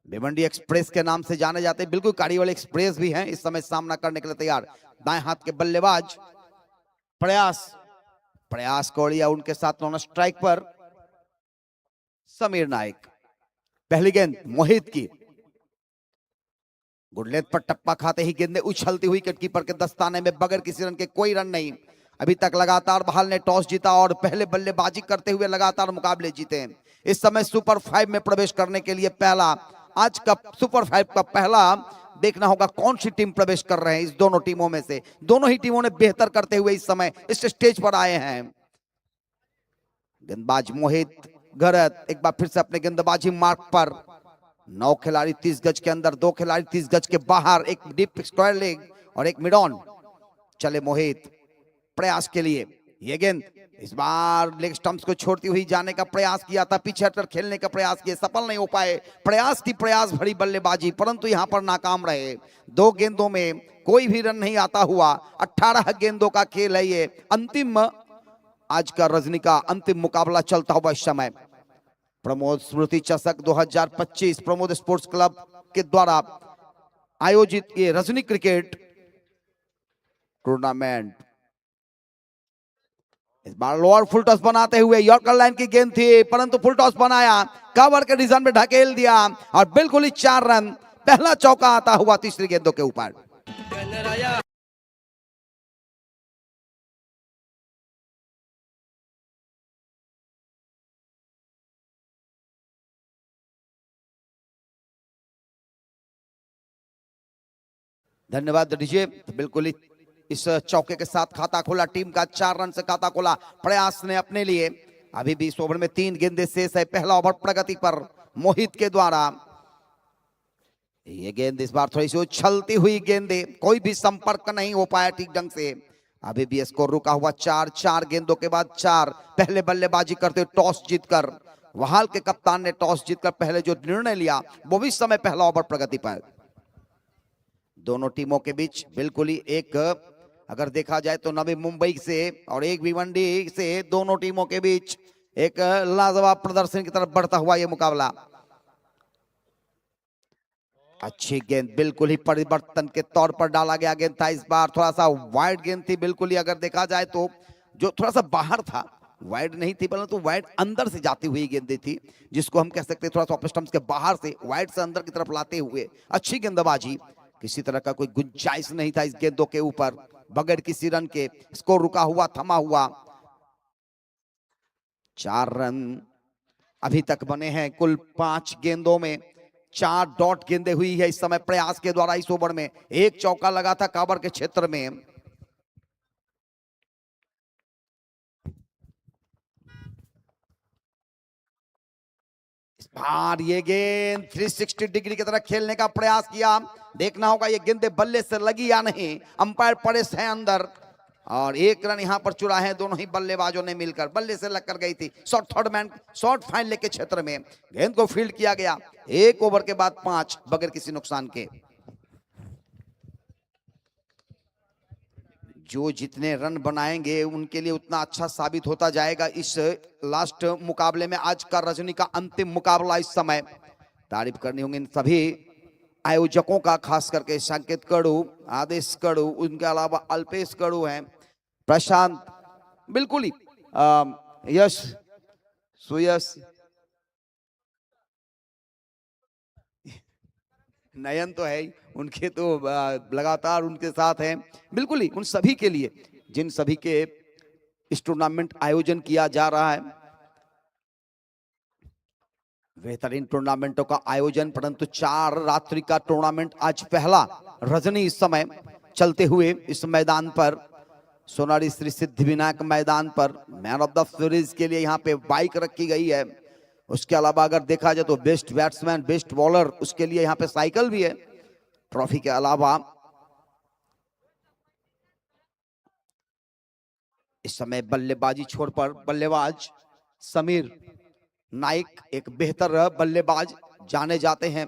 Bhiwandi express के नाम से जाने जाते हैं, बिल्कुल कारीवाल एक्सप्रेस भी हैं। इस समय सामना करने के लिए तैयार दाएं हाथ के बल्लेबाज प्रयास कोड़िया, उनके साथ नॉन स्ट्राइक पर समीर नाइक। पहली गेंद मोहित की, गुडलेंथ पर टप्पा खाते ही गेंदें उछलती हुई विकेटकीपर के दस्ताने में, बगैर किसी रन के कोई रन नहीं। अभी तक लगातार बहाल ने टॉस जीता और पहले बल्लेबाजी करते हुए लगातार मुकाबले जीते हैं। इस समय सुपर 5 में प्रवेश करने के लिए आज का सुपर 5 का पहला देखना होगा कौन सी टीम प्रवेश कर रहे हैं। इस दोनों टीमों में से दोनों ही टीमों ने बेहतर करते हुए इस समय इस स्टेज पर आए हैं। गेंदबाज मोहित गरत एक बार फिर से अपने गेंदबाजी मार्क पर। 9 खिलाड़ी 30 गज के अंदर, 2 खिलाड़ी 30 गज के बाहर, एक डीप स्क्वायर लेग और एक मिड ऑन। चले मोहित प्रयास के लिए, यह गेंद इस बार लेग स्टंप्स को छोड़ती हुई जाने का प्रयास किया था, पीछे हटकर खेलने का प्रयास किया, सफल नहीं हो पाए। प्रयास भरी बल्लेबाजी, परंतु यहां पर नाकाम रहे। 2 गेंदों में कोई भी रन नहीं आता हुआ 18 गेंदों का खेल है ये। अंतिम आज का रजनी का अंतिम मुकाबला चलता हुआ इस समय प्रमोद स्मृति चषक 2025 प्रमोद स्पोर्ट्स क्लब के द्वारा आयोजित ये रजनी क्रिकेट टूर्नामेंट। इस बार लोअर फुल टॉस बनाते हुए यॉर्कर लाइन की गेंद थी, परंतु फुल टॉस बनाया, कवर के डिजाइन में ढकेल दिया और बिल्कुल ही 4 रन। पहला चौका आता हुआ तीसरी गेंदों के ऊपर। धन्यवाद डीजे। तो बिल्कुल ही इस चौके के साथ खाता खोला टीम का, 4 रन से खाता खोला प्रयास ने अपने लिए। अभी भी इस ओवर में 3 गेंदें शेष है। पहला ओवर प्रगति पर मोहित के द्वारा। ये गेंद इस बार थोड़ी सी उछलती हुई गेंदे, कोई भी संपर्क नहीं हो पाया ठीक ढंग से। अभी भी स्कोर रुका हुआ 4 गेंदों के बाद 4। पहले बल्लेबाजी करते हुए टॉस जीतकर वहाल के कप्तान ने टॉस जीतकर पहले जो निर्णय लिया वो भी इस समय पहला ओवर प्रगति पर। दोनों टीमों के बीच बिल्कुल ही एक, अगर देखा जाए तो नवी मुंबई से और एक भिवंडी से, दोनों टीमों के बीच एक लाजवाब प्रदर्शन की तरफ बढ़ता हुआ यह मुकाबला। अच्छी गेंद, बिल्कुल ही परिवर्तन के तौर पर डाला गया गेंद था। इस बार थोड़ा सा वाइड गेंद थी, बिल्कुल ही अगर देखा जाए तो जो थोड़ा सा बाहर था, वाइड नहीं थी परंतु तो वाइड अंदर से जाती हुई गेंदें थी, जिसको हम कह सकते हैं थोड़ा सा ऑफ स्टंप्स के बाहर से वाइड से अंदर की तरफ लाते हुए अच्छी गेंदबाजी। किसी तरह का कोई गुंजाइश नहीं था इस गेंदों के ऊपर, बगैर किसी रन के स्कोर रुका हुआ, थमा हुआ। 4 रन अभी तक बने हैं कुल 5 गेंदों में। 4 डॉट गेंदें हुई है इस समय प्रयास के द्वारा। इस ओवर में एक चौका लगा था काबर के क्षेत्र में। इस बार ये गेंद 360 डिग्री की तरह खेलने का प्रयास किया। देखना होगा ये गेंदें बल्ले से लगी या नहीं। अंपायर परेश है अंदर और 1 रन यहां पर चुरा है दोनों ही बल्लेबाजों ने मिलकर। बल्ले से लगकर गई थी, short third man, short fine leg के क्षेत्र में गेंद को फील्ड किया गया। 1 ओवर के बाद 5 बगैर किसी नुकसान के। जो जितने रन बनाएंगे उनके लिए उतना अच्छा साबित होता जाएगा इस लास्ट मुकाबले में। आज का रजनी का अंतिम मुकाबला इस समय। तारीफ करनी होंगी इन सभी आयोजकों का, खास करके संकेत कड़ू, आदेश कड़ू, उनके अलावा अल्पेश कड़ू हैं, प्रशांत, बिल्कुल ही यश, सुयश, नयन तो है ही, उनके तो लगातार उनके साथ हैं। बिल्कुल ही उन सभी के लिए जिन सभी के इस टूर्नामेंट आयोजन किया जा रहा है, बेहतरीन टूर्नामेंटों का आयोजन। परंतु 4 रात्रि का टूर्नामेंट आज पहला रजनी इस समय चलते हुए इस मैदान पर, सोनारी श्री सिद्धिविनायक मैदान पर मैन ऑफ द सीरीज के लिए यहाँ पे बाइक रखी गई है। उसके अलावा अगर देखा जाए तो बेस्ट बैट्समैन, बेस्ट बॉलर, उसके लिए यहाँ पे साइकिल भी है। ट्रॉफी के अलावा इस समय बल्लेबाजी छोड़ पर बल्लेबाज समीर नाइक एक बेहतर बल्लेबाज जाने जाते हैं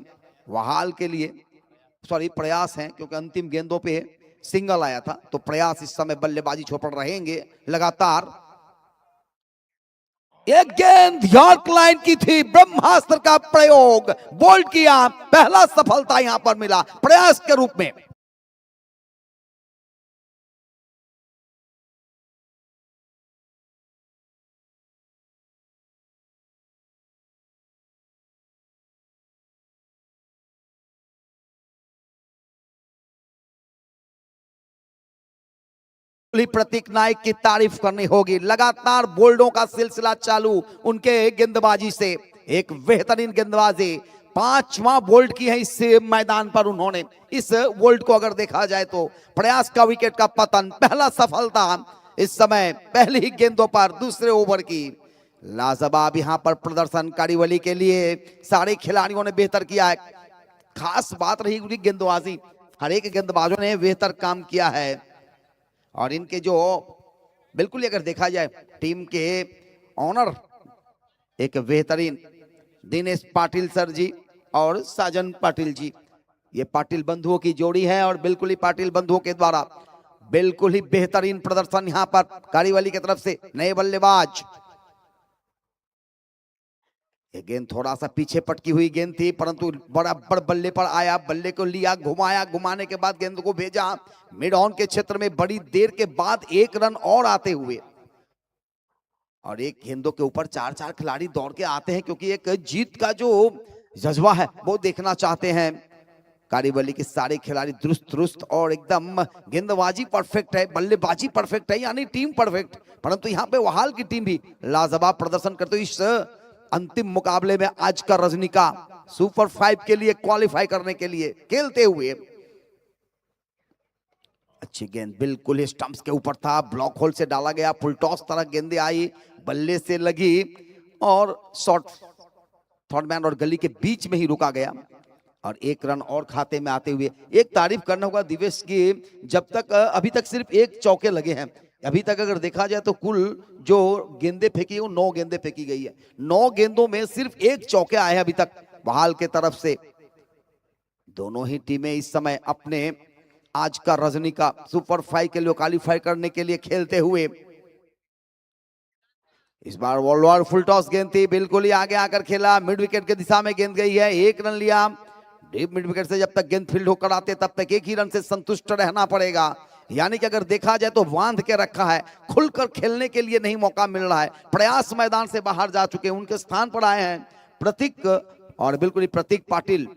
वहाल के लिए। सॉरी, प्रयास हैं, क्योंकि अंतिम गेंदों पे सिंगल आया था, तो प्रयास इस समय बल्लेबाजी छोड़ पर रहेंगे लगातार। एक गेंद यॉर्क लाइन की थी, ब्रह्मास्त्र का प्रयोग, बोल्ड किया, पहला सफलता यहां पर मिला प्रयास के रूप में। प्रतीक नायक की तारीफ करनी होगी, लगातार बोल्डों का सिलसिला चालू उनके गेंदबाजी से। एक बेहतरीन गेंदबाजी, पांचवा बोल्ड की है इस मैदान पर उन्होंने। इस बोल्ड को अगर देखा जाए तो प्रयास का विकेट का पतन, पहला सफलता इस समय पहली ही गेंदों पर दूसरे ओवर की। लाजवाब यहां पर प्रदर्शन कारीवली के लिए, सारे खिलाड़ियों ने बेहतर किया है। खास बात रही उनकी गेंदबाजी, हर एक गेंदबाजों ने बेहतर काम किया है। और इनके जो बिल्कुल अगर देखा जाए टीम के ऑनर एक बेहतरीन दिनेश पाटिल सर जी और साजन पाटिल जी, ये पाटिल बंधुओं की जोड़ी है और बिल्कुल ही पाटिल बंधुओं के द्वारा बिल्कुल ही बेहतरीन प्रदर्शन यहां पर कारीवली की तरफ से। नए बल्लेबाज, ये गेंद थोड़ा सा पीछे पटकी हुई गेंद थी, परंतु बराबर बल्ले पर आया, बल्ले को लिया, घुमाया, घुमाने के बाद गेंद को भेजा मिड ऑन के क्षेत्र में। बड़ी देर के बाद एक रन और आते हुए, और एक गेंदों के ऊपर चार चार खिलाड़ी दौड़ के आते हैं, क्योंकि एक जीत का जो जज्बा है वो देखना चाहते हैं। कारीवली के सारे खिलाड़ी दुरुस्त और एकदम, गेंदबाजी परफेक्ट है, बल्लेबाजी परफेक्ट है, यानी टीम परफेक्ट। परंतु यहाँ पे वहाल की टीम भी लाजवाब प्रदर्शन करते हुए इस अंतिम मुकाबले में आज का रजनीका सुपर 5 के लिए क्वालिफाई करने के लिए खेलते हुए। अच्छी गेंद बिल्कुल ही स्टंप्स के ऊपर था, ब्लॉक होल से डाला गया, फुल टॉस तरह गेंदे आई, बल्ले से लगी और शॉट थर्ड मैन और गली के बीच में ही रुका गया और एक रन और खाते में आते हुए। एक तारीफ करना होगा दिवेश की, जब तक अभी तक सिर्फ एक चौके लगे हैं। अभी तक अगर देखा जाए तो कुल जो गेंदे फेंकी वो 9 गेंदे फेंकी गई है, 9 गेंदों में सिर्फ एक चौके आए हैं अभी तक बहाल के तरफ से। दोनों ही टीमें इस समय अपने आज का रजनीका सुपर 5 के लिए क्वालिफाई करने के लिए खेलते हुए। इस बार वॉलवार फुल टॉस गेंद थी, बिल्कुल ही आगे आकर खेला, मिड विकेट की दिशा में गेंद गई है, एक रन लिया। डीप मिड विकेट से जब तक गेंद फील्ड होकर आते तब तक एक ही रन से संतुष्ट रहना पड़ेगा। यानी कि अगर देखा जाए तो बांध के रखा है, खुलकर खेलने के लिए नहीं मौका मिल रहा है। प्रयास मैदान से बाहर जा चुके हैं, उनके स्थान पर आए हैं प्रतीक, और बिल्कुल ही प्रतीक पाटिल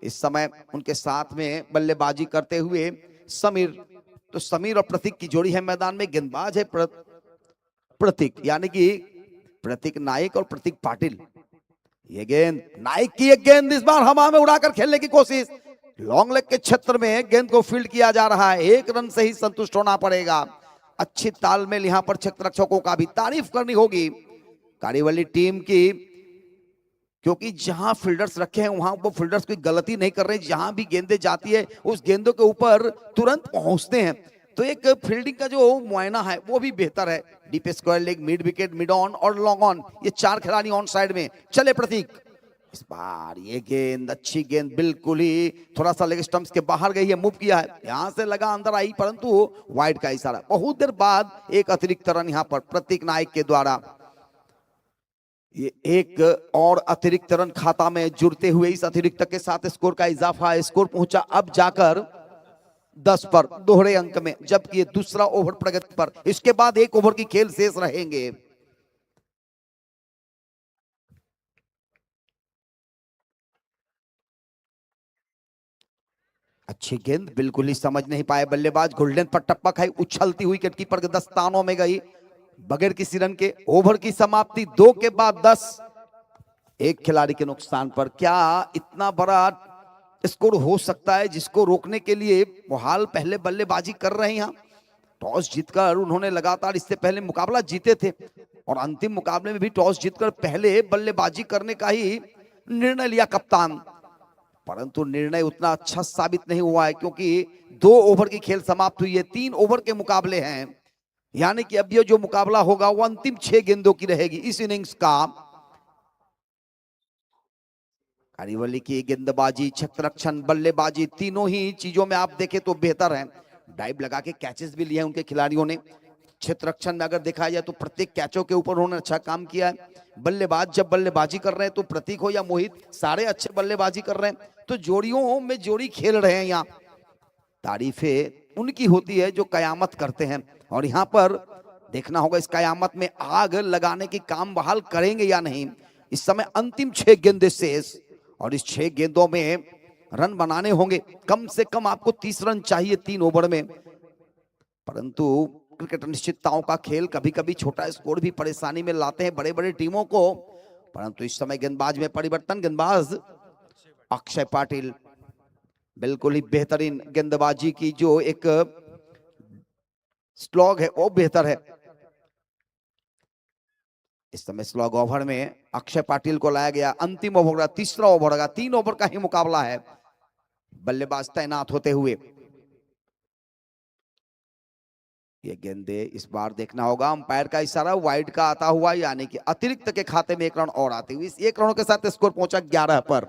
इस समय उनके साथ में बल्लेबाजी करते हुए समीर। तो समीर और प्रतीक की जोड़ी है मैदान में, गेंदबाज है प्रतीक, यानी कि प्रतीक नायक और प्रतीक पाटिल। ये गेंद नायक की, एक गेंद इस बार हवा में उड़ाकर खेलने की कोशिश, लॉन्ग लेग के क्षेत्र में गेंद को फील्ड किया जा रहा है, एक रन से ही संतुष्ट होना पड़ेगा। अच्छी तालमेल यहां पर क्षेत्ररक्षकों का भी तारीफ करनी होगी कारीवली टीम की, क्योंकि जहां फील्डर्स रखे हैं वहां वो फील्डर्स कोई गलती नहीं कर रहे, जहां भी गेंदें जाती है उस गेंदों के ऊपर तुरंत पहुंचते हैं। तो एक फील्डिंग का जो मुआयना है वो भी बेहतर है। Deep square leg, mid wicket, mid on और लॉन्ग ऑन, ये 4 खिलाड़ी ऑन साइड में। चले प्रतीक, इस बार ये गेंद अच्छी गेंद, बिल्कुल ही थोड़ा सा लेग स्टंप्स के बाहर गई है, मूव किया है, यहां से लगा अंदर आई, परंतु वाइड का इशारा। बहुत देर बाद एक अतिरिक्त रन यहां पर प्रतीक नायक के द्वारा, ये एक और अतिरिक्त रन खाता में जुड़ते हुए इस अतिरिक्त के साथ स्कोर का इजाफा, स्कोर पहुंचा अब जाकर 10 पर दोहरे अंक में, जबकि ये दूसरा ओवर प्रगति पर। इसके बाद एक ओवर की खेल शेष रहेंगे। अच्छी गेंद बिल्कुल ही समझ नहीं पाए बल्लेबाज, गोल्डन पर टप्पा खाई, उछलती हुई विकेटकीपर के दस्तानों में गई, बगैर किसी रन के। ओवर की समाप्ति 2 के बाद 10, एक खिलाड़ी के नुकसान पर। क्या इतना बड़ा स्कोर हो सकता है जिसको रोकने के लिए मोहाल पहले बल्लेबाजी कर रहे हैं। यहाँ टॉस जीतकर उन्होंने लगातार इससे पहले मुकाबला जीते थे और अंतिम मुकाबले में भी टॉस जीतकर पहले बल्लेबाजी करने का ही निर्णय लिया कप्तान, परंतु निर्णय उतना अच्छा साबित नहीं हुआ है, क्योंकि 2 ओवर की खेल समाप्त हुई है, 3 ओवर के मुकाबले हैं। यानी कि अब ये जो मुकाबला होगा वो अंतिम 6 गेंदों की रहेगी इस इनिंग्स का। कारीवली की गेंदबाजी, क्षेत्ररक्षण, बल्लेबाजी, तीनों ही चीजों में आप देखें तो बेहतर है। डाइव लगा के कैचेस भी लिए उनके खिलाड़ियों ने। क्षेत्र रक्षण में अगर देखा जाए तो प्रत्येक कैचों के ऊपर उन्होंने अच्छा काम किया है। बल्लेबाज जब बल्लेबाजी कर रहे हैं तो प्रतीक हो या मोहित, सारे अच्छे बल्लेबाजी कर रहे हैं, तो जोड़ियों में जोड़ी खेल रहे हैं। यहाँ तारीफें उनकी होती है जो कयामत करते हैं, और यहाँ पर देखना होगा इस कयामत में आग लगाने की काम बहाल करेंगे या नहीं। इस समय अंतिम 6 गेंदें शेष, और इस 6 गेंदों में रन बनाने होंगे। कम से कम आपको 30 रन चाहिए 3 ओवर में, परंतु क्रिकेट अनिश्चितताओं का खेल, कभी कभी छोटा स्कोर भी परेशानी में लाते हैं बड़े बड़े टीमों को। परंतु इस समय गेंदबाज में परिवर्तन, गेंदबाज अक्षय पाटिल बिल्कुल ही बेहतरीन गेंदबाजी की जो एक स्लॉग है वो बेहतर है। इस समय स्लॉग ओवर में अक्षय पाटिल को लाया गया। अंतिम ओवर का तीसरा ओवर होगा, 3 ओवर का ही मुकाबला है। बल्लेबाज तैनात होते हुए ये गेंदे इस बार देखना होगा, अंपायर का इशारा वाइड का आता हुआ, यानी कि अतिरिक्त के खाते में 1 रन और आते हुए। इस 1 रनों के साथ स्कोर पहुंचा 11 पर।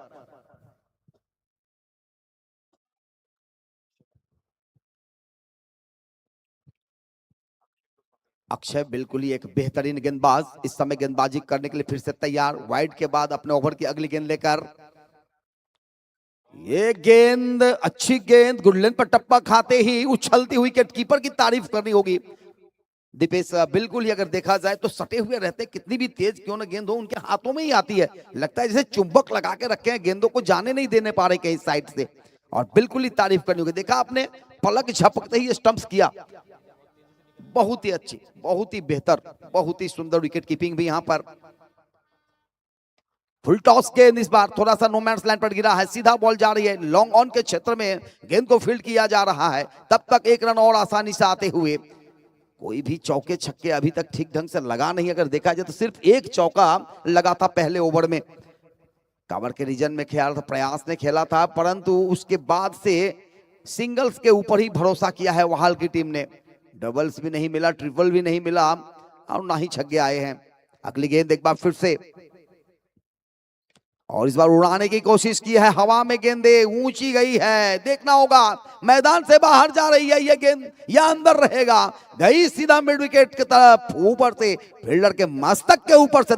अक्षय बिल्कुल ही एक बेहतरीन गेंदबाज, इस समय गेंदबाजी करने के लिए फिर से तैयार। वाइड के बाद अपने ओवर की अगली गेंद लेकर, ये गेंद अच्छी गेंद, गुडलैंड पर टप्पा खाते ही उछलती हुई कीपर की तारीफ करनी होगी। दीपेश बिल्कुल ही अगर देखा जाए तो सटे हुए रहते, कितनी भी तेज क्यों ना गेंद हो उनके हाथों में ही आती है। लगता है जैसे चुंबक लगा के रखे हैं, गेंदों को जाने नहीं देने पा रहे कहीं साइड से, और बिल्कुल ही तारीफ करनी होगी। देखा आपने, पलक झपकते ही स्टंप्स किया। बहुत ही अच्छी, बहुत ही बेहतर, बहुत ही सुंदर विकेट कीपिंग भी यहां पर। फुल टॉस गेंद इस बार थोड़ा सा नो मैंस लैंड पर गिरा है, सीधा बॉल जा रही है लॉन्ग ऑन के क्षेत्र में, गेंद को फील्ड किया जा रहा है। तब तक 1 रन और आसानी से आते हुए। कोई भी चौके छक्के अभी तक ठीक ढंग से लगा नहीं, अगर देखा जाए तो सिर्फ 1 चौका लगा था पहले ओवर में। कवर के रीजन में खेला था, प्रयास ने खेला था, परंतु उसके बाद से सिंगल्स के ऊपर ही भरोसा किया है वहाल की टीम ने। डबल्स भी नहीं मिला, ट्रिपल भी नहीं मिला, और ना ही छक्के आए हैं। अगली गेंद एक बार फिर से, और इस बार उड़ाने की कोशिश की है, हवा में गेंदे ऊंची गई है। देखना होगा, मैदान से बाहर जा रही है ये गेंद या अंदर रहेगा। गई सीधा मिड विकेट की तरफ, ऊपर से फील्डर के मस्तक के ऊपर से।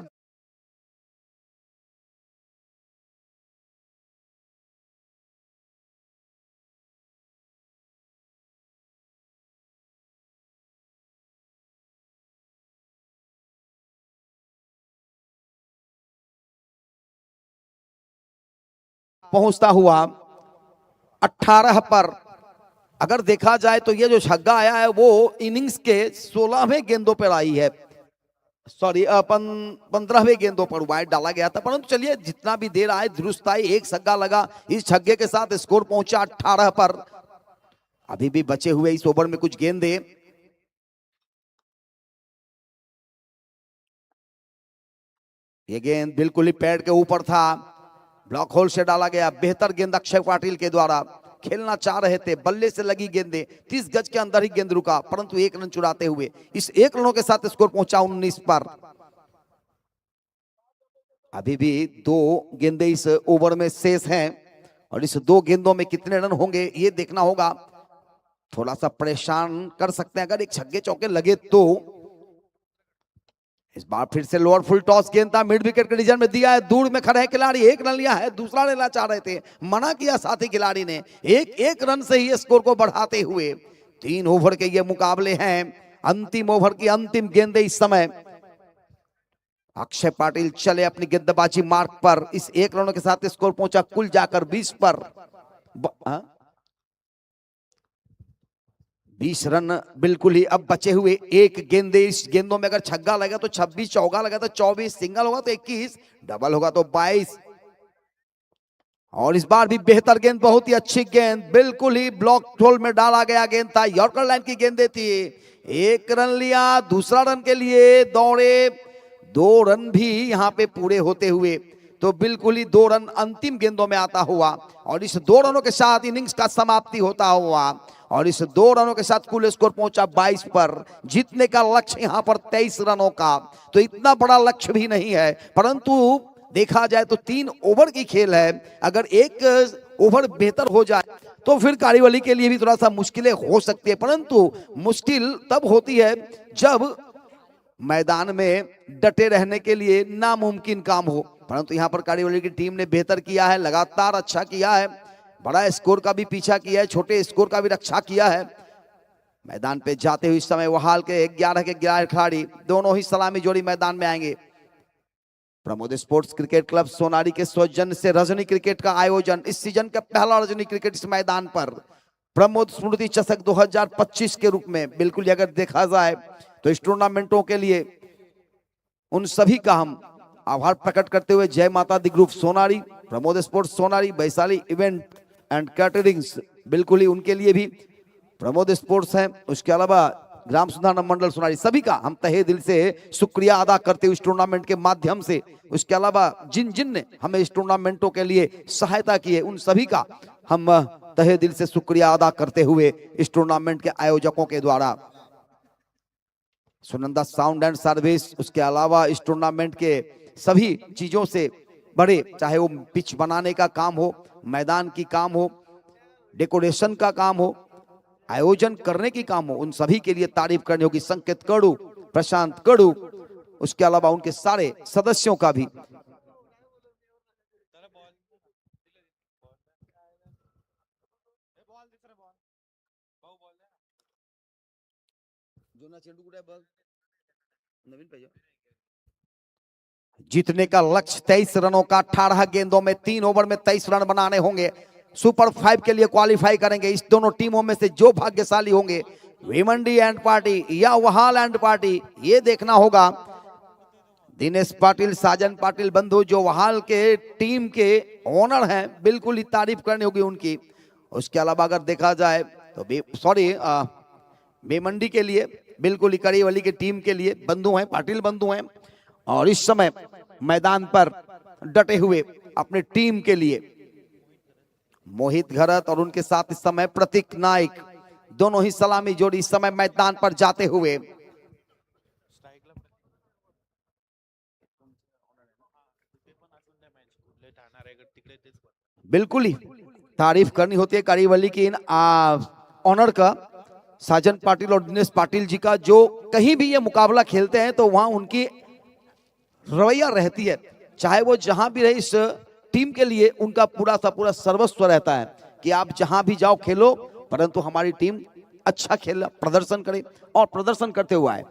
पहुंचता हुआ 18 पर। अगर देखा जाए तो ये जो छक्का आया है वो इनिंग्स के 16वें गेंदों पर आई है, सॉरी 15वें गेंदों पर वाइड डाला गया था। परंतु चलिए, जितना भी देर आए दुरुस्त आई, 1 छक्का लगा। इस छक्के के साथ स्कोर पहुंचा 18 पर। अभी भी बचे हुए इस ओवर में कुछ गेंदे, ये गेंद बिल्कुल ही पैड के ऊपर था, ब्लॉक होल से डाला गया। बेहतर गेंद अक्षय पाटिल के द्वारा, खेलना चाह रहे थे, बल्ले से लगी गेंदे, 30 गज के अंदर ही गेंद रुका, परंतु 1 रन चुराते हुए इस 1 रनों के साथ स्कोर पहुंचा 19 पर। अभी भी 2 गेंदे इस ओवर में शेष हैं, और इस 2 गेंदों में कितने रन होंगे ये देखना होगा। थोड़ा सा परेशान कर सकते हैं अगर एक छक्के चौके लगे तो। इस बार फिर से लोअर फुल टॉस गेंद था, मिड विकेट के रीजन में दिया है, दूर में खड़े हैं खिलाड़ी। 1 रन लिया है, दूसरा लेना चाह रहे थे, मना किया साथी खिलाड़ी ने। एक रन से ही स्कोर को बढ़ाते हुए 3 ओवर के ये मुकाबले हैं। अंतिम ओवर की अंतिम गेंदे इस समय। अक्षय पाटिल चले अपनी गेंदबाजी मार्क पर। इस 1 रनों के साथ स्कोर पहुंचा कुल जाकर 20 पर। 20 रन बिल्कुल ही अब बचे हुए। 1 गेंदे, इस गेंदों में अगर छक्का लगा तो 26, चौका लगा तो 24, सिंगल होगा तो 21, डबल होगा तो 22। और इस बार भी बेहतर गेंद, बहुत ही अच्छी गेंद, बिल्कुल ही ब्लॉक होल में डाला गया गेंद था। यॉर्कर लाइन की गेंदे थी। 1 रन लिया, दूसरा रन के लिए दौड़े, 2 रन भी यहां पे पूरे होते हुए, तो बिल्कुल ही 2 रन अंतिम गेंदों में आता हुआ। और इस 2 रनों के साथ इनिंग्स का समाप्ति होता हुआ, और इस 2 रनों के साथ कुल स्कोर पहुंचा 22 पर। जीतने का लक्ष्य यहां पर 23 रनों का, तो इतना बड़ा लक्ष्य भी नहीं है, परंतु देखा जाए तो 3 ओवर की खेल है। अगर 1 ओवर बेहतर हो जाए तो फिर कार्यवली के लिए भी थोड़ा सा मुश्किलें हो सकती है, परंतु मुश्किल तब होती है जब मैदान में डटे रहने के लिए नामुमकिन काम हो। परंतु यहाँ पर कार्यवली की टीम ने बेहतर किया है, लगातार अच्छा किया है, बड़ा स्कोर का भी पीछा किया है, छोटे स्कोर का भी रक्षा किया है। मैदान पे जाते हुए इस समय वहाल के 11 के 11 खिलाड़ी दोनों ही सलामी जोड़ी मैदान में आएंगे। Pramod sports cricket club Sonari के सौजन्य से रजनी क्रिकेट का आयोजन, इस सीजन का पहला रजनी क्रिकेट इस मैदान पर प्रमोद स्मृति चषक 2025 के रूप में। बिल्कुल अगर देखा जाए तो इस टूर्नामेंटों के लिए उन सभी का हम आभार प्रकट करते हुए जय माता दी group Sonari, Pramod sports Sonari, Vaishali event and caterings, बिल्कुल ही उनके लिए भी प्रमोद स्पोर्ट्स है, उसके अलावा ग्राम सुधार मंडल सोनारी, सभी का हम तहे दिल से शुक्रिया अदा करते हुए इस टूर्नामेंट के माध्यम से, उसके अलावा जिन जिन ने हमें इस टूर्नामेंटों के लिए सहायता की है उन सभी का हम तहे दिल से शुक्रिया अदा करते हुए इस टूर्नामेंट के आयोजकों के द्वारा सुनंदा साउंड एंड सर्विस, उसके अलावा इस टूर्नामेंट के सभी चीजों से बड़े, चाहे वो पिच बनाने का काम हो, मैदान की काम हो, डेकोरेशन का काम हो, आयोजन करने की काम हो, उन सभी के लिए तारीफ करनी होगी। संकेत कड़ू, प्रशांत कड़ू, उसके अलावा उनके सारे सदस्यों का भी। जीतने का लक्ष्य 23 रनों का, 18 गेंदों में 3 ओवर में 23 रन बनाने होंगे। सुपर 5 के लिए क्वालिफाई करेंगे। इस दोनों टीमों में से जो भाग्यशाली होंगे, भिमंडी एंड पार्टी या वहाल एंड पार्टी, ये देखना होगा। दिनेश पाटिल, साजन पाटिल बंधु जो वहाल के टीम के ओनर हैं, बिल्कुल ही तारीफ करनी होगी उनकी। उसके अलावा अगर देखा जाए तो भिमंडी के लिए बिल्कुल ही करीवली की टीम के लिए बंधु हैं, पाटिल बंधु हैं, और इस समय मैदान पर डटे हुए अपने टीम के लिए मोहित घरत और उनके साथ इस समय प्रतीक नाइक, दोनों ही सलामी जोड़ी इस समय मैदान पर जाते हुए। बिल्कुल ही तारीफ करनी होती है करीवली की इन ऑनर का, साजन पाटिल और दिनेश पाटिल जी का, जो कहीं भी ये मुकाबला खेलते हैं तो वहां उनकी रवैया रहती है, चाहे वो जहां भी रहे, इस टीम के लिए उनका पूरा सा पूरा सर्वस्व रहता है कि आप जहां भी जाओ खेलो, परंतु हमारी टीम अच्छा खेल प्रदर्शन करे, और प्रदर्शन करते हुए आए।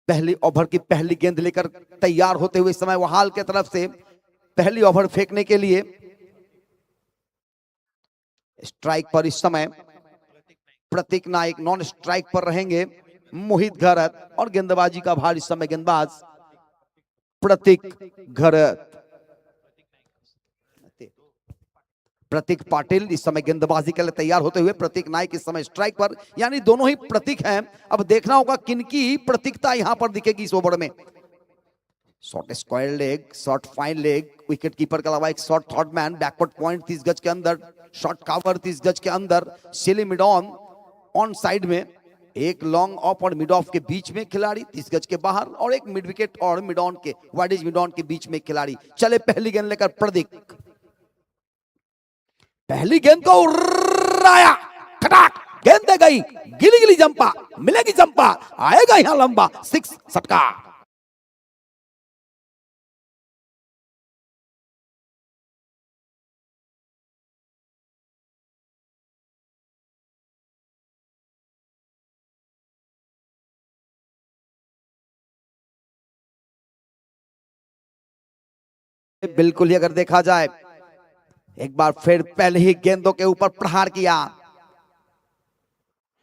पहली ओवर की पहली गेंद लेकर तैयार होते हुए इस समय वहाल के तरफ से पहली ओवर फेंकने के लिए स्ट्राइक पर इस समय प्रतीक नाइक, नॉन स्ट्राइक पर रहेंगे मोहित घरत, और गेंदबाजी का भार इस समय गेंदबाज प्रतीक घरत। प्रतीक पाटिल इस समय गेंदबाजी के लिए तैयार होते हुए, प्रतीक नाइक इस समय स्ट्राइक पर, यानी दोनों ही प्रतीक हैं। अब देखना होगा किनकी प्रतीकता यहां पर दिखेगी इस ओवर में। Short square leg, short fine leg, wicket keeper के अलावा एक short third man, backward point 30 गज के अंदर, शॉर्ट कवर 30 गज के अंदर, सिली मिड ऑन साइड में, एक लॉन्ग ऑफ और मिड ऑफ के बीच में खिलाड़ी 30 गज के बाहर, और एक मिड विकेट और मिड ऑन के वाइडेज मिड ऑन के बीच में खिलाड़ी। चले पहली गेंद लेकर प्रतीक, पहली गेंद को उड़ाया, खटाक गेंद दे गई, गिली गिली जंपा, मिलेगी जंपा, आएगा यहां लंबा, 6 सटका। बिल्कुल ही अगर देखा जाए, एक बार फिर पहले ही गेंदों के ऊपर प्रहार किया।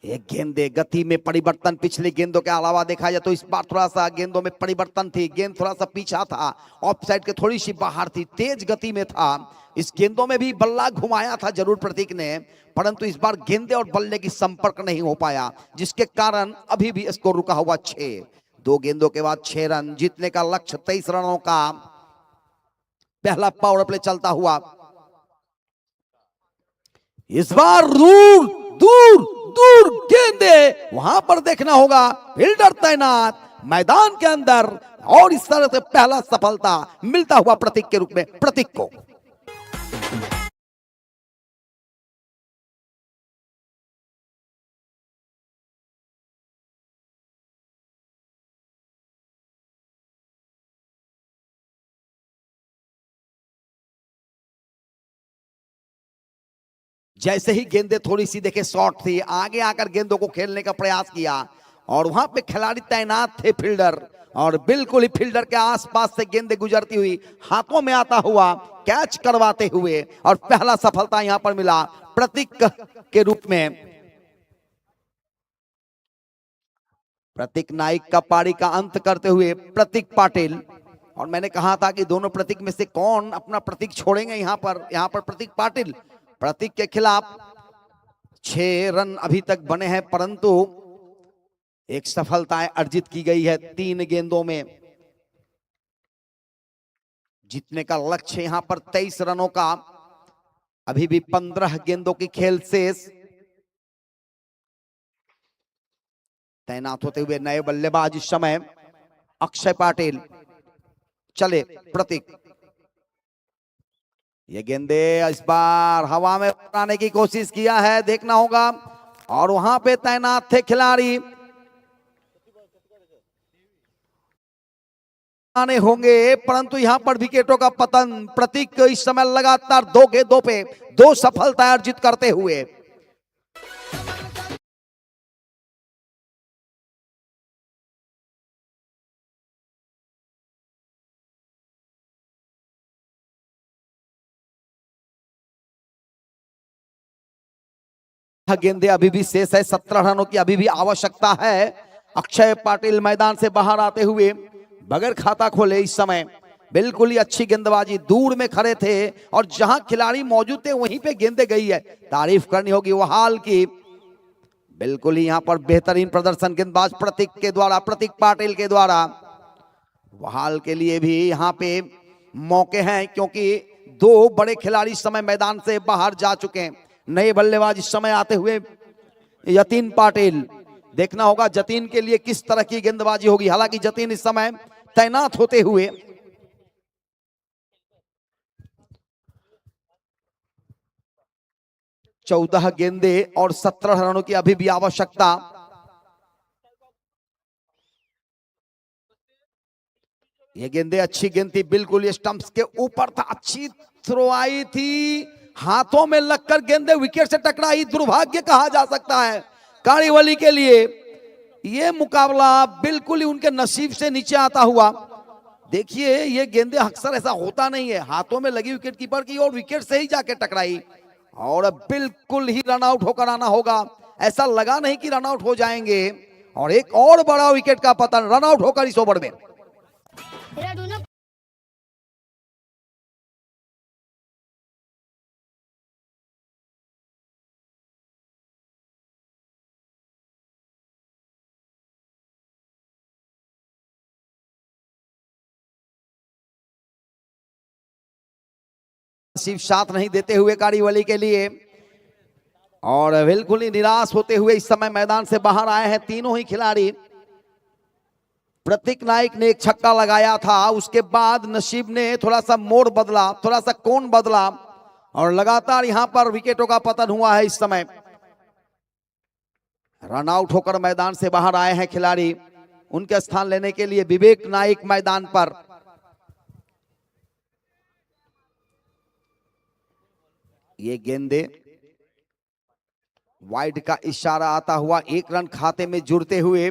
एक गेंदे गति में परिवर्तन, पिछले गेंदों के अलावा देखा जाए तो इस बार थोड़ा सा गेंदों में परिवर्तन थी, गेंद थोड़ा सा पीछा था, ऑफ साइड के थोड़ी सी बाहर थी, तेज गति में था। इस गेंदों में भी बल्ला घुमाया था जरूर प्रतीक ने, परंतु इस बार गेंदे और बल्ले की संपर्क नहीं हो पाया, जिसके कारण अभी भी स्कोर रुका हुआ 6। 2 गेंदों के बाद 6 रन, जीतने का लक्ष्य 23 रनों का। पहला पावर प्ले चलता हुआ, इस बार दूर दूर दूर गेंदे, वहां पर देखना होगा, फील्डर तैनात, मैदान के अंदर, और इस तरह से पहला सफलता मिलता हुआ प्रतीक के रूप में प्रतीक को। जैसे ही गेंदे थोड़ी सी देखे शॉर्ट थी, आगे आकर गेंदों को खेलने का प्रयास किया और वहां पे खिलाड़ी तैनात थे फील्डर, और बिल्कुल ही फील्डर के आसपास से गेंदे गुजरती हुई हाथों में आता हुआ कैच करवाते हुए, और पहला सफलता यहां पर मिला प्रतीक के रूप में। प्रतीक नाइक का पारी का अंत करते हुए प्रतीक पाटिल, और मैंने कहा था कि दोनों प्रतीक में से कौन अपना प्रतीक छोड़ेंगे। यहां पर प्रतीक पाटिल, प्रतीक के खिलाफ 6 रन अभी तक बने हैं, परंतु एक सफलता अर्जित की गई है 3 गेंदों में। जीतने का लक्ष्य यहां पर 23 रनों का, अभी भी 15 गेंदों की खेल शेष। तैनात होते हुए नए बल्लेबाज इस समय अक्षय पाटिल। चले प्रतीक, ये गेंदे इस बार हवा में उड़ाने की कोशिश किया है, देखना होगा, और वहां पे तैनात थे खिलाड़ी, आने होंगे, परंतु यहां पर विकेटों का पतन। प्रतीक इस समय लगातार 2 गेंदों पे 2 सफलता अर्जित करते हुए। गेंदे अभी भी शेष है, 17 रनों की अभी भी आवश्यकता है। अक्षय पाटिल मैदान से बाहर आते हुए बगैर खाता खोले इस समय बिल्कुल ही अच्छी गेंदबाजी, दूर में खड़े थे और जहां खिलाड़ी मौजूद थे वहीं पे गेंदे गई है। तारीफ करनी होगी वहाल की, बिल्कुल ही यहां पर बेहतरीन प्रदर्शन गेंदबाज प्रतीक के द्वारा, प्रतीक पाटिल के द्वारा। वहाल के लिए भी यहां पे मौके हैं, क्योंकि 2 बड़े खिलाड़ी इस समय मैदान से बाहर जा चुके हैं। नए बल्लेबाज इस समय आते हुए यतीन पाटिल, देखना होगा जतीन के लिए किस तरह की गेंदबाजी होगी। हालांकि जतीन इस समय तैनात होते हुए 14 गेंदे और 17 रनों की अभी भी आवश्यकता। ये गेंदे अच्छी गेंद थी, बिल्कुल ये स्टंप्स के ऊपर था, अच्छी थ्रो आई थी, हाथों में लगकर गेंदे विकेट से टकराई। दुर्भाग्य कहा जा सकता है कारीवली के लिए। ये मुकाबला बिल्कुल ही उनके नसीब से नीचे आता हुआ। देखिए ये गेंदे अक्सर ऐसा होता नहीं है, हाथों में लगी विकेट कीपर की और विकेट से ही जाके टकराई, और बिल्कुल ही रन आउट होकर आना होगा। ऐसा लगा नहीं कि रन आउट हो जाएंगे, और एक और बड़ा विकेट का पतन रन आउट होकर इस ओवर में। नसीब साथ नहीं देते हुए कारीवली के लिए, और बिल्कुल ही निराश होते हुए इस समय मैदान से बाहर आए हैं तीनों ही खिलाड़ी। प्रतीक नाइक ने एक छक्का लगाया था, उसके बाद नसीब ने थोड़ा सा मोड़ बदला, थोड़ा सा कोण बदला, और लगातार यहां पर विकेटों का पतन हुआ है। इस समय रन आउट होकर मैदान से बाहर आए हैं खिलाड़ी, उनके स्थान लेने के लिए विवेक नाइक मैदान पर। ये गेंदे वाइड का इशारा आता हुआ 1 रन खाते में जुड़ते हुए,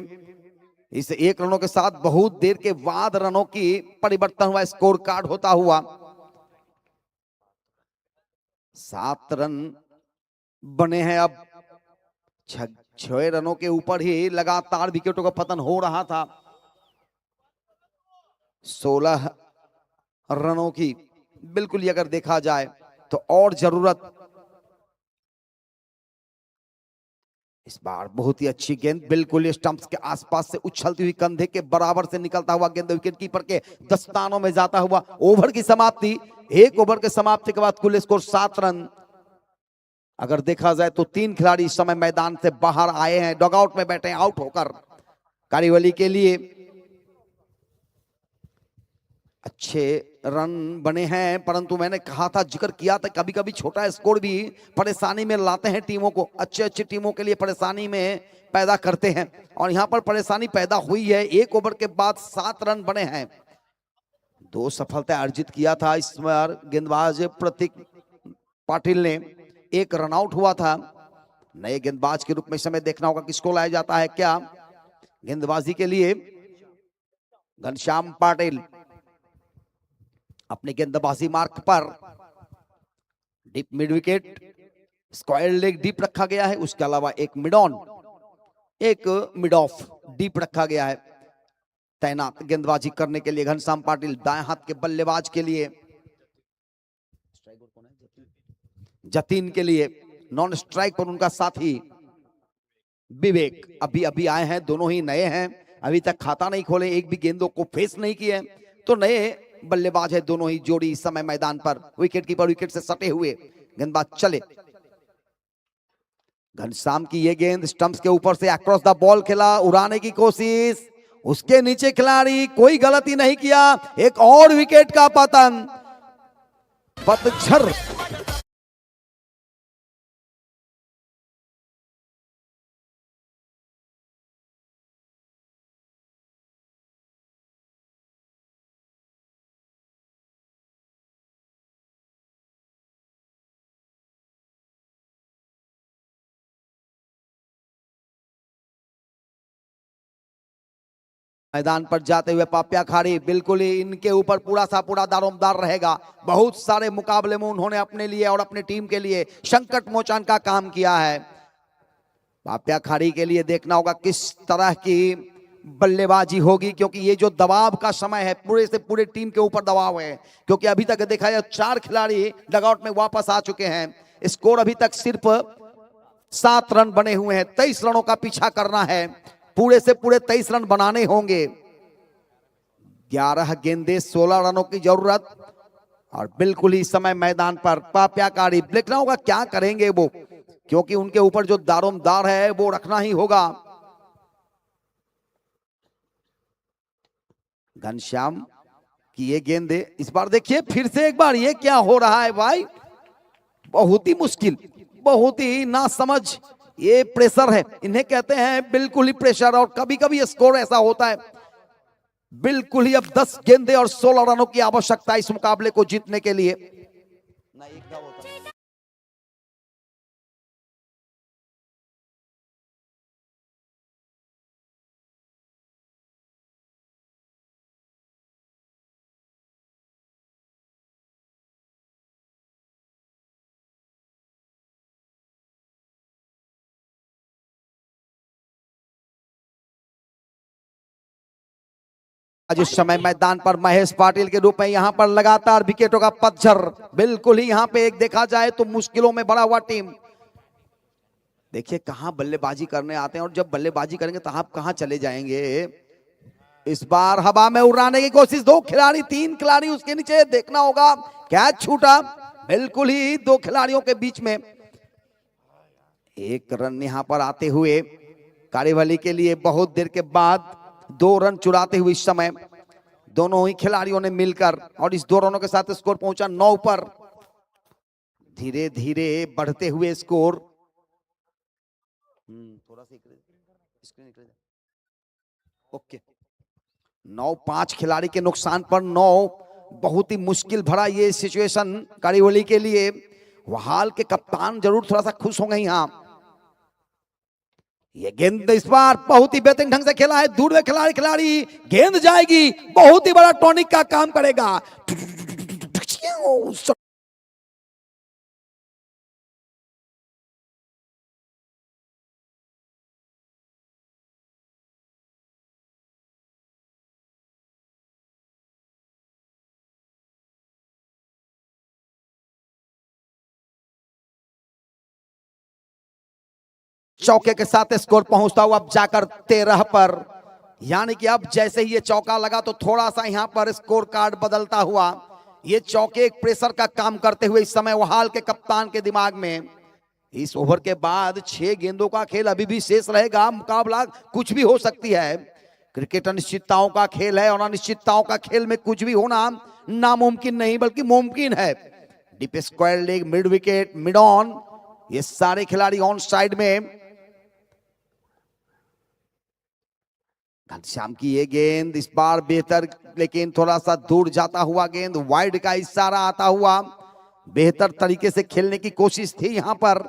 इस 1 रनों के साथ बहुत देर के बाद रनों की परिवर्तन हुआ, स्कोर कार्ड होता हुआ 7 रन बने हैं। अब 6 रनों के ऊपर ही लगातार विकेटों का पतन हो रहा था। 16 रनों की बिल्कुल ही अगर देखा जाए तो और जरूरत। इस बार बहुत ही अच्छी गेंद, बिल्कुल स्टंप्स के आसपास से उछलती हुई कंधे के बराबर से निकलता हुआ गेंद विकेट कीपर के दस्तानों में जाता हुआ। ओवर की समाप्ति, 1 ओवर के समाप्ति के बाद कुल स्कोर 7 रन। अगर देखा जाए तो 3 खिलाड़ी इस समय मैदान से बाहर आए हैं, डॉगआउट में बैठे हैं आउट होकर कारीवली के लिए। अच्छे रन बने हैं, परंतु मैंने कहा था, जिक्र किया था, कभी कभी छोटा स्कोर भी परेशानी में लाते हैं टीमों को, अच्छे अच्छी टीमों के लिए परेशानी में पैदा करते हैं। और यहां पर परेशानी पैदा हुई है। 1 ओवर के बाद 7 रन बने हैं। 2 सफलता अर्जित किया था इस बार गेंदबाज प्रतीक पाटिल ने। 1 रन आउट हुआ था। नए गेंदबाज के रूप में समय देखना होगा किसको लाया जाता है। क्या गेंदबाजी के लिए घनश्याम पाटिल अपने गेंदबाजी मार्क पर deep mid wicket, square leg deep रखा गया है। उसके अलावा एक मिड ऑन, एक मिड ऑफ डीप रखा गया है तैनात गेंदबाजी करने के लिए। घनश्याम पाटिल दाएं हाथ के बल्लेबाज के लिए, जतीन के लिए नॉन स्ट्राइक पर उनका साथी विवेक अभी अभी आए हैं। दोनों ही नए हैं, अभी तक खाता नहीं खोले, एक भी गेंदों को फेस नहीं किए, तो नए बल्लेबाज है दोनों ही जोड़ी इस समय मैदान पर। विकेट कीपर विकेट से सटे हुए, गेंदबाज चले। घनश्याम की ये गेंद स्टंप्स के ऊपर से अक्रॉस द बॉल खेला, उड़ाने की कोशिश, उसके नीचे खिलाड़ी, कोई गलती नहीं किया। एक और विकेट का पतन, पतझर। मैदान पर जाते हुए पाप्या खाड़ी, बिल्कुल ही इनके ऊपर पूरा सा पूरा दारोमदार रहेगा। बहुत सारे मुकाबले में उन्होंने अपने लिए और अपनी टीम के लिए संकट मोचन का काम किया है। पाप्या खाड़ी के लिए देखना होगा किस तरह की बल्लेबाजी होगी, क्योंकि ये जो दबाव का समय है, पूरे से पूरे टीम के ऊपर दबाव है। क्योंकि अभी तक देखा जाए 4 खिलाड़ी डगआउट में वापस आ चुके हैं। स्कोर अभी तक सिर्फ 7 रन बने हुए हैं। 23 रनों का पीछा करना है, पूरे से पूरे 23 रन बनाने होंगे। 11 गेंदे 16 रनों की जरूरत। और बिल्कुल ही समय मैदान पर पाप्या खाड़ी, देखना होगा क्या करेंगे वो, क्योंकि उनके ऊपर जो दारोमदार है वो रखना ही होगा। घनश्याम की ये गेंदे, इस बार देखिए फिर से एक बार, ये क्या हो रहा है भाई, बहुत ही मुश्किल, बहुत ही नासमझ ये प्रेशर है, इन्हें कहते हैं बिल्कुल ही प्रेशर। और कभी कभी स्कोर ऐसा होता है, बिल्कुल ही अब 10 गेंदे और 16 रनों की आवश्यकता इस मुकाबले को जीतने के लिए। आज इस समय मैदान पर महेश पाटिल के रूप में यहां पर लगातार विकेटों का पतझर। बिल्कुल ही यहां पे एक देखा जाए तो मुश्किलों में बड़ा हुआ टीम। देखिए कहां बल्लेबाजी करने आते हैं, और जब बल्लेबाजी करेंगे तो आप कहां चले जाएंगे। इस बार हवा में उड़ाने की कोशिश, 2 खिलाड़ी 3 खिलाड़ी उसके नीचे, देखना होगा कैच छूटा बिल्कुल ही 2 खिलाड़ियों के बीच में। 1 रन यहां पर आते हुए कार्यवाही के लिए बहुत देर के बाद 2 रन चुराते हुए इस समय दोनों ही खिलाड़ियों ने मिलकर, और इस 2 रनों के साथ स्कोर पहुंचा 9 पर। धीरे धीरे बढ़ते हुए स्कोर, थोड़ा सा स्क्रीन ओके, 9-5 खिलाड़ी के नुकसान पर 9। बहुत ही मुश्किल भरा ये सिचुएशन कार्यवाही के लिए। वहाल के कप्तान जरूर थोड़ा सा खुश होंगे यहाँ। ये गेंद इस बार बहुत ही बेहतरीन ढंग से खेला है, दूर में खिलाड़ी, गेंद जाएगी, बहुत ही बड़ा टॉनिक का काम करेगा। चौके के साथ स्कोर पहुंचता हुआ अब जाकर 13 पर, यानी कि अब जैसे ही ये चौका लगा तो थोड़ा सा यहां पर स्कोर कार्ड बदलता हुआ। ये चौके एक प्रेशर का काम करते हुए इस समय वहाल के कप्तान के दिमाग में। इस ओवर के बाद 6 गेंदों का खेल अभी भी शेष रहेगा, मुकाबला कुछ भी हो सकती है। क्रिकेट अनिश्चितताओं का खेल है और अनिश्चितताओं का खेल में कुछ भी होना नामुमकिन नहीं बल्कि मुमकिन है। Deep square leg, mid wicket, mid on, ये सारे खिलाड़ी ऑन साइड में। घनश्याम की ये गेंद इस बार बेहतर, लेकिन थोड़ा सा दूर जाता हुआ गेंद, वाइड का इशारा आता हुआ। बेहतर तरीके से खेलने की कोशिश थी यहां पर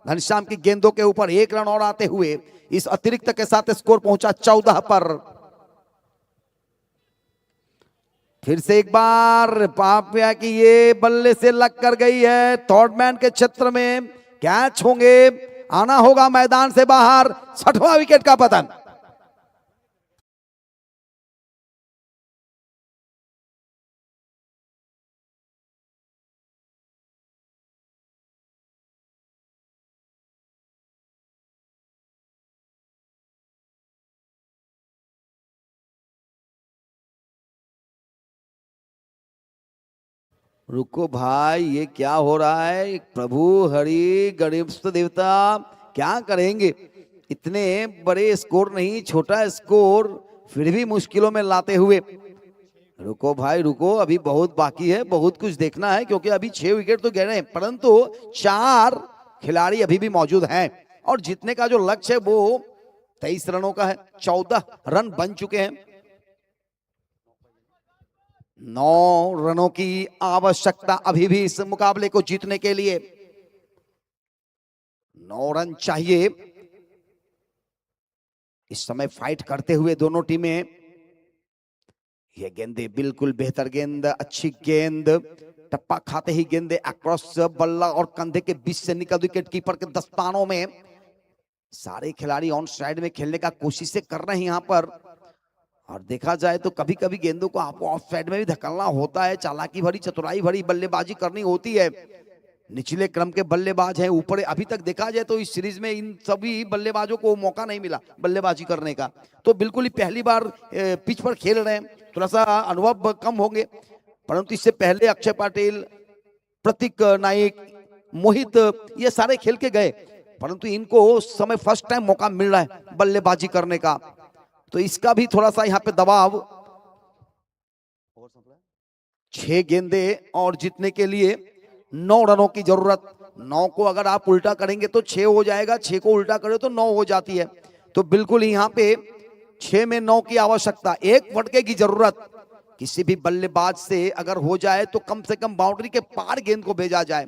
घनश्याम की गेंदों के ऊपर। एक रन और आते हुए इस अतिरिक्त के साथ स्कोर पहुंचा 14 पर। फिर से एक बार पापिया की ये बल्ले से लग कर गई है, थर्ड मैन के क्षेत्र में कैच होंगे, आना होगा मैदान से बाहर। 6वां विकेट का पतन। रुको भाई, ये क्या हो रहा है? प्रभु हरि गणेश देवता क्या करेंगे? इतने बड़े स्कोर नहीं, छोटा स्कोर फिर भी मुश्किलों में लाते हुए। रुको भाई रुको, अभी बहुत बाकी है, बहुत कुछ देखना है, क्योंकि अभी 6 विकेट तो गए हैं, परंतु 4 खिलाड़ी अभी भी मौजूद हैं और जीतने का जो लक्ष्य है वो 23 रनों का है। 14 रन बन चुके हैं। 9 रनों की आवश्यकता अभी भी इस मुकाबले को जीतने के लिए। 9 रन चाहिए। इस समय फाइट करते हुए दोनों टीमें। ये गेंदे बिल्कुल बेहतर गेंद, अच्छी गेंद, टप्पा खाते ही गेंदे अक्रॉस बल्ला और कंधे के बीच से निकल विकेट कीपर के दस्तानों में। सारे खिलाड़ी ऑन साइड में खेलने का कोशिश कर रहे हैं यहां पर। और देखा जाए तो कभी कभी गेंदों को आपको ऑफ साइड में भी धकेलना होता है, चालाकी भरी चतुराई भरी बल्लेबाजी करनी होती है। निचले क्रम के बल्लेबाज हैं, ऊपर अभी तक देखा जाए तो इस सीरीज में इन सभी बल्लेबाजों को मौका नहीं मिला बल्लेबाजी करने का, तो बिल्कुल ही पहली बार पिच पर खेल रहे हैं, थोड़ा सा अनुभव कम होंगे। परंतु इससे पहले अक्षय पाटिल, प्रतीक नाइक, मोहित, ये सारे खेल के गए, परंतु इनको उस समय फर्स्ट टाइम मौका मिल रहा है बल्लेबाजी करने का, तो इसका भी थोड़ा सा यहाँ पे दबाव। 6 गेंदे और जीतने के लिए 9 रनों की जरूरत। 9 को अगर आप उल्टा करेंगे तो 6 हो जाएगा, 6 को उल्टा करें तो 9 हो जाती है। तो बिल्कुल यहाँ पे 6 में 9 की आवश्यकता। एक फटके की जरूरत किसी भी बल्लेबाज से अगर हो जाए तो कम से कम बाउंड्री के पार गेंद को भेजा जाए।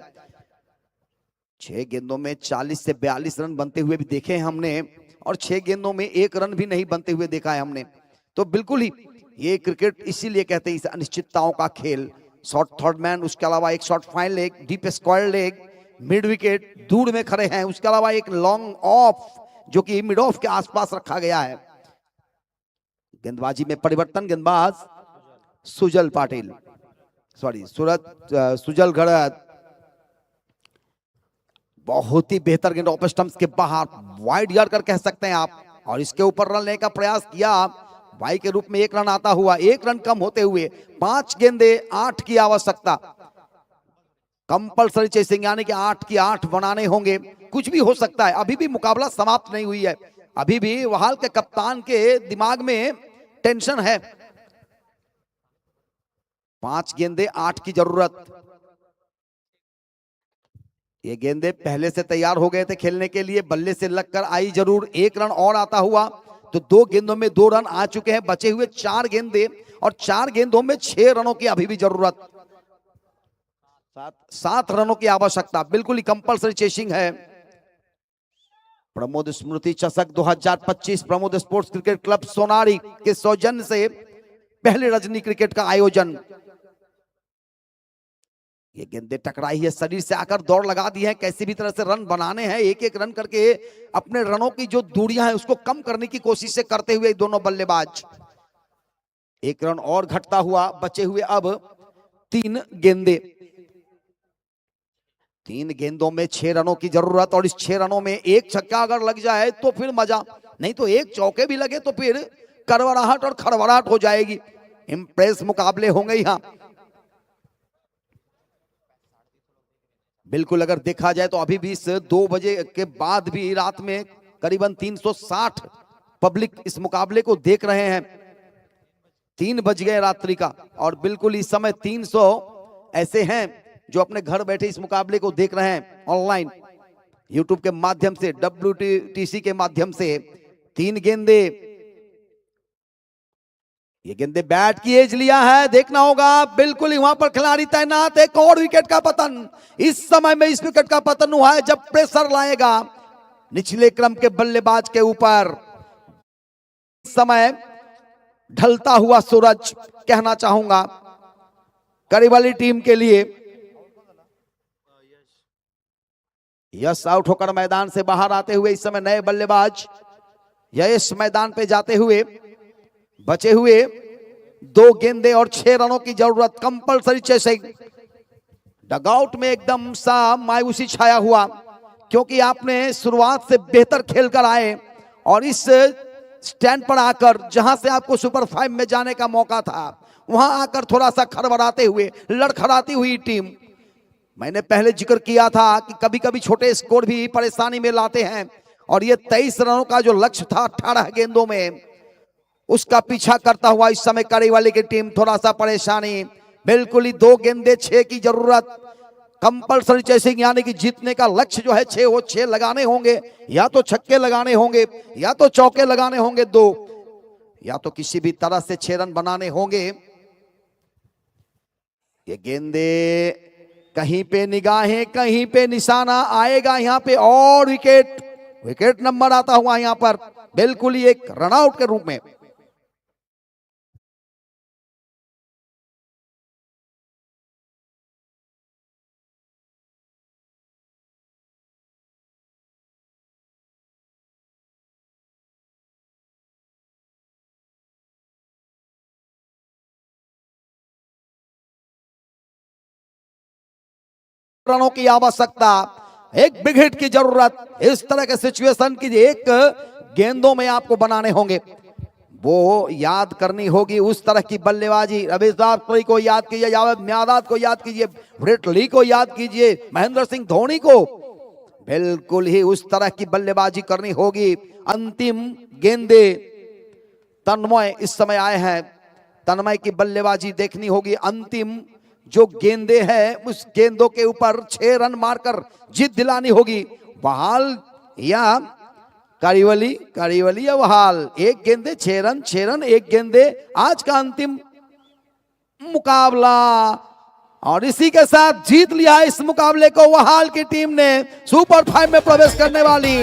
6 गेंदों में 40 से 42 रन बनते हुए भी देखे हैं हमने, और 6 गेंदों में 1 रन भी नहीं बनते हुए देखा है हमने। तो बिल्कुल ही ये क्रिकेट इसीलिए कहते हैं इसे अनिश्चितताओं का खेल। शॉर्ट थर्ड मैन, उसके अलावा एक short fine leg, deep square leg, mid wicket दूर में खड़े हैं, उसके अलावा एक लॉन्ग ऑफ जो कि मिड ऑफ के आसपास रखा गया है। गेंदबाजी में परिवर्तन, गेंदबाज सुजल पाटिल, सॉरी सुजल घड़त, बहुत ही बेहतर गेंद ऑफ स्टंप्स के बाहर, वाइड यॉर्कर कह सकते हैं आप, और इसके ऊपर रन लेने का प्रयास किया वाई के रूप में। 1 रन आता हुआ, 1 रन कम होते हुए 5 गेंदे 8 की आवश्यकता। कंपल्सरी चेसिंग यानी कि 8 की 8 बनाने होंगे। कुछ भी हो सकता है, अभी भी मुकाबला समाप्त नहीं हुई है, अभी भी वहाल के कप्तान के दिमाग में टेंशन है। 5 गेंदे 8 की जरूरत। ये गेंदे पहले से तैयार हो गए थे खेलने के लिए, बल्ले से लगकर आई जरूर। 1 रन और आता हुआ तो 2 गेंदों में 2 रन आ चुके हैं, बचे हुए 4 गेंदे, और 4 गेंदों में 6 रनों की अभी भी जरूरत। 7 रनों की आवश्यकता, बिल्कुल ही कंपल्सरी चेसिंग है। प्रमोद स्मृति चषक 2025 Pramod sports cricket club Sonari के सौजन्य से पहले रजनी क्रिकेट का आयोजन। ये गेंदे टकराई है, शरीर से आकर दौड़ लगा दी है, कैसी भी तरह से रन बनाने हैं। 1-1 रन करके अपने रनों की जो दूरियां हैं उसको कम करने की कोशिश से करते हुए दोनों बल्लेबाज। 1 रन और घटता हुआ, बचे हुए अब 3 गेंदे। 3 गेंदों में 6 रनों की जरूरत, और इस 6 रनों में 1 छक्का अगर लग जाए तो फिर मजा, नहीं तो 1 चौके भी लगे तो फिर करवराहट और खड़बड़ाहट हो जाएगी। इंप्रेस मुकाबले होंगे यहां। बिल्कुल अगर देखा जाए तो अभी भी इस 2 बजे के बाद भी रात में करीबन 360 पब्लिक इस मुकाबले को देख रहे हैं। 3 बज गए रात्रि का और बिल्कुल इस समय 300 ऐसे हैं जो अपने घर बैठे इस मुकाबले को देख रहे हैं ऑनलाइन यूट्यूब के माध्यम से, WTC के माध्यम से। 3 गेंदे, ये गेंदे बैट की एज लिया है, देखना होगा। बिल्कुल ही वहां पर खिलाड़ी तैनात। एक और विकेट का पतन, इस समय में इस विकेट का पतन हुआ है जब प्रेशर लाएगा निचले क्रम के बल्लेबाज के ऊपर। इस समय ढलता हुआ सूरज कहना चाहूंगा करीब वाली टीम के लिए। यश आउट होकर मैदान से बाहर आते हुए इस समय नए बल्लेबाज यश मैदान पे जाते हुए। बचे हुए 2 गेंदे और 6 रनों की जरूरत, कंपलसरी चेसिंग। डगआउट में एकदम सा मायूसी छाया हुआ क्योंकि आपने शुरुआत से बेहतर खेलकर आए और इस स्टैंड पर आकर जहां से आपको सुपर 5 में जाने का मौका था वहां आकर थोड़ा सा खड़बड़ाते हुए, लड़खड़ाती हुई टीम। मैंने पहले जिक्र किया था कि कभी कभी छोटे स्कोर भी परेशानी में लाते हैं और ये 23 रनों का जो लक्ष्य था 18 गेंदों में, उसका पीछा करता हुआ इस समय करीवाली की टीम थोड़ा सा परेशानी। बिल्कुल ही 2 गेंदे 6 की जरूरत, कंपलसरी चेसिंग, यानी कि जीतने का लक्ष्य जो है 6, वो 6 लगाने होंगे। या तो छक्के लगाने होंगे या तो चौके लगाने होंगे 2, या तो किसी भी तरह से 6 रन बनाने होंगे। ये गेंदे कहीं पे निगाहें, कहीं पे निशाना आएगा यहां पे और विकेट नंबर आता हुआ यहां पर बिल्कुल ही एक रनआउट के रूप में। रनों की आवश्यकता, एक बिग हिट की जरूरत। इस तरह के सिचुएशन की एक गेंदों में आपको बनाने होंगे, वो याद करनी होगी उस तरह की बल्लेबाजी। रविदास को याद कीजिए, जावेद मियांदाद को याद कीजिए, विराट कोहली को याद कीजिए, महेंद्र सिंह धोनी को। बिल्कुल ही उस तरह की बल्लेबाजी करनी होगी। अंतिम गेंदे तन्मय इस समय आए हैं, तन्मय की बल्लेबाजी देखनी होगी। अंतिम जो गेंदे हैं उस गेंदों के ऊपर 6 रन मारकर जीत दिलानी होगी। बहाल या कारीवली या बहाल, 1 गेंदे 6 रन, 6 रन 1 गेंदे, आज का अंतिम मुकाबला। और इसी के साथ जीत लिया इस मुकाबले को वहाल की टीम ने। सुपर 5 में प्रवेश करने वाली